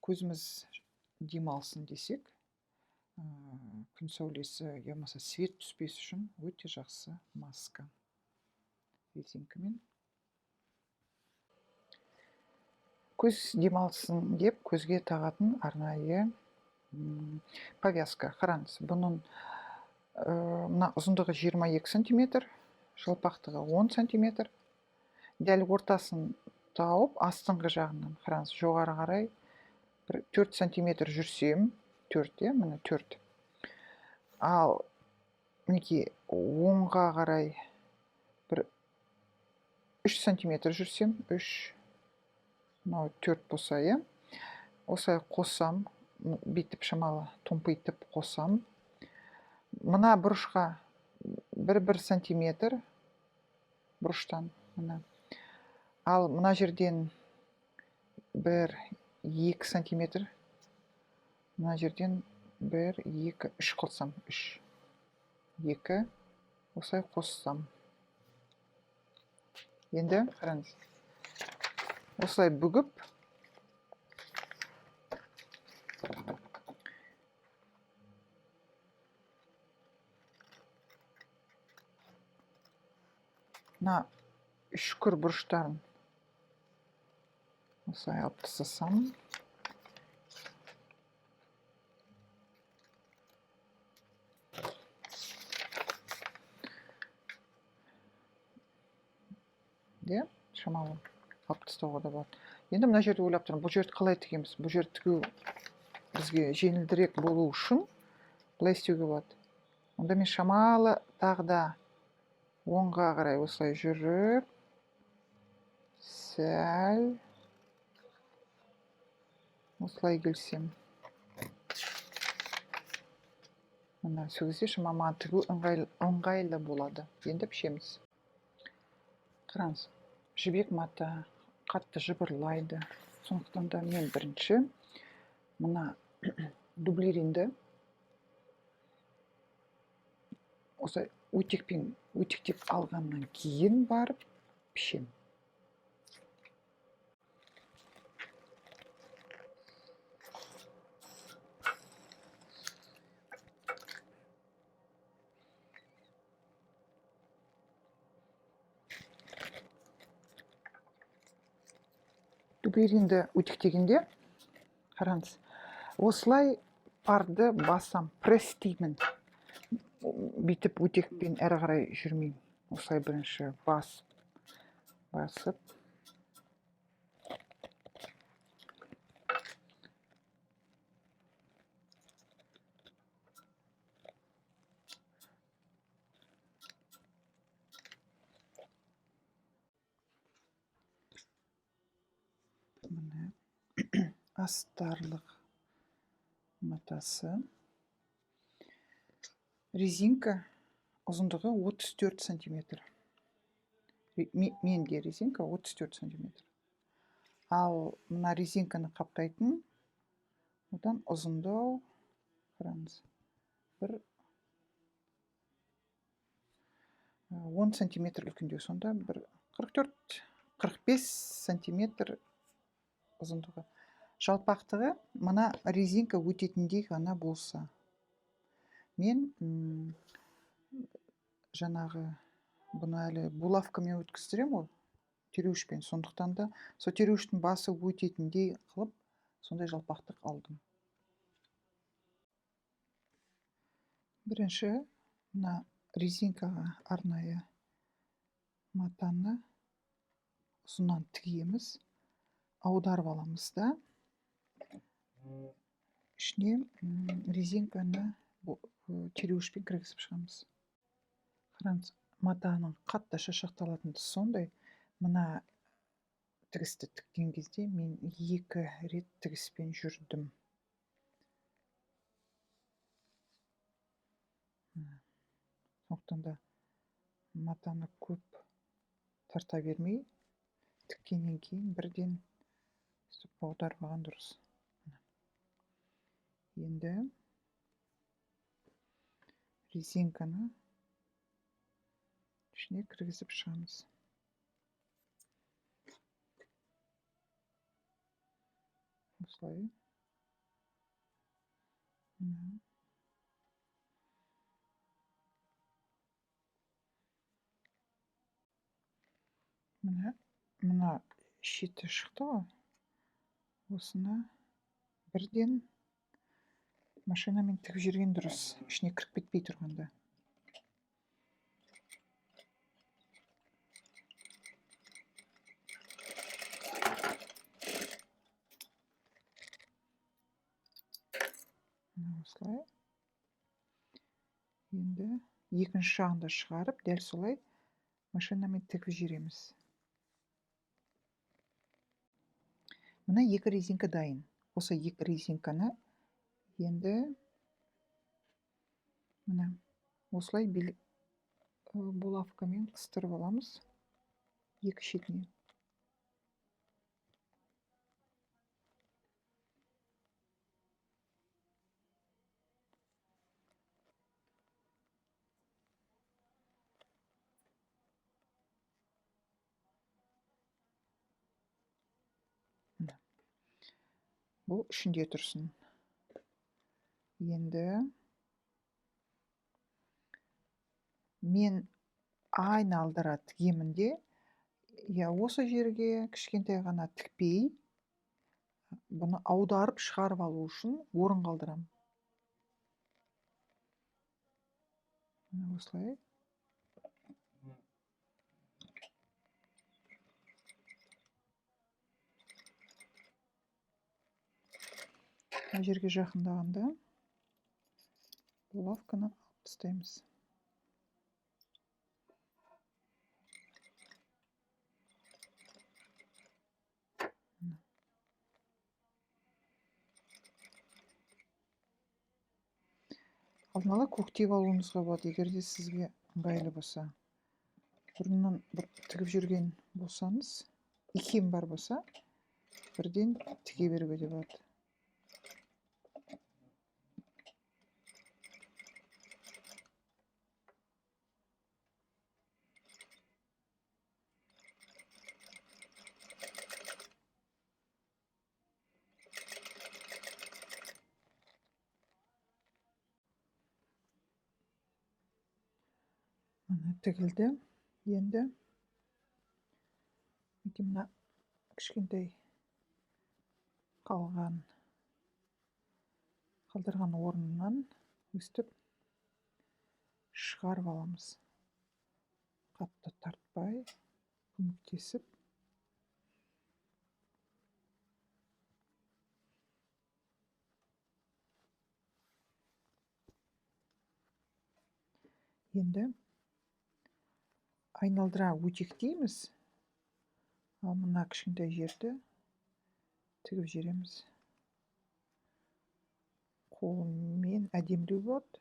көзіміз демалсын десек, күн сәулесі я болмаса свет түспес үшін өте жақсы маска. Резинкамен. Көз демалсын деп көзге тағатын арнайы повязка. Қараңыз, бұның мына ұзындығы 22 сантиметр, жалпақтығы 10 сантиметр. Дәл ортасын тауып, астыңғы жағынан, қараңыз, жоғары қарай 4 сантиметр жүрсем, 4, міне 4. Ал мінекей оңға қарай 3 сантиметр жүрсем, 3, мынау 4 болса, осылай қоссам, бүйтіп шамалы томпитып қоссам, мына бұрышқа 1 сантиметр бұрыштан, мына. Ал мына жерден 1-2 сантиметр, мына жерден 1-2-3 қылсам, 3-2, осылай қоссам. Енді қараңыз, осылай бүгіп, мына үшкір бұрыштарын осылай алып тастасам, шамалы алып тастауға да болады. Енді мына жерді ойлап тұрмын, бұл жерді қалай тігеміз? Бұл жерді тігу бізге жеңілдірек болу үшін былай істеуге болады. Онда мен шамалы тағы да оңға қарай осылай жүріп, сәл осылай келсем. Мына сол кезде шамама тігу ыңғайлы болады. Енді пішеміз. Қараңыз, жібек мата қатты жыбырлайды. Сондықтан да мен бірінші мына дублеринді осылай өтектеп алғаннан кейін барып пішем. Дублеринді өтектегенде, қараңыз, осылай парды басам, пресстеймін. Бүйтіп өтекпен әрі қарай жүрмеймін. Осылай бірінші басып. Міне астарлық матасы. Резинка ұзындығы 34 сантиметр. Менде резинка 34 сантиметр. Ал мына резинканы қаптайтын, одан ұзындау, қараңыз, 10 сантиметр үлкендеу, сонда 44-45 сантиметр ұзындығы. Жалпақтығы мына резинка өтетіндей ғана болса. Мен жаңағы бұны әлі булавкамен өткіздірем ғой, тереуішпен. Сондықтан да сол тереуіштің басы өтетіндей қылып, сондай жалпақтық алдым. Бірінші мына резинкаға арнайы матаны ұзынан тігеміз, аударып аламыз да, ішіне резинканы тереуішпен кіргізіп шығамыз. Қараңыз, матаның қатты шашақталатыны сондай. Мына тігісті тіккен кезде мен 2 рет тігіспен жүрдім. Сондықтан да матаны көп тарта бермей, тіккеннен кейін бірден аударып алған дұрыс. Енді резинканы ішіне кіргізіп шығамыз. Осылай. Мына. Мына шеті шықты ғой. Осыны бірден машинамен тігіп жүрген дұрыс, ішіне кіріп кетпей тұрғанда. Осылай. Енді екінші жағын да шығарып, дәл солай машинамен тігіп жүреміз. Мына екі резинка дайын. Осы екі резинканы енді мына осылай булавкамен қыстырып аламыз екі шетіне. Бұл ішінде тұрсын. Енді мен айналдыра тігемін де, осы жерге кішкентай ғана тікпей, бұны аударып шығарып алу үшін орын қалдырамын. Осылай. Мына жерге жақындағанда булавканы алып тастаймыз. Алдын ала көктеп алуыңызға болады, егер де сізге ыңғайлы болса. Бұрыннан тігіп жүрген болсаңыз, икем бар болса, бірден тіге беруге де болады. Мына тігілді. Енді мына кішкентай қалдырған орнынан өстіп шығарып аламыз. Қатты тартпай, көмектесіп. Енді айналдыра өтектейміз. Ал мына кішкентай жерді тігіп жүреміз. Қолмен әдемілеу болады.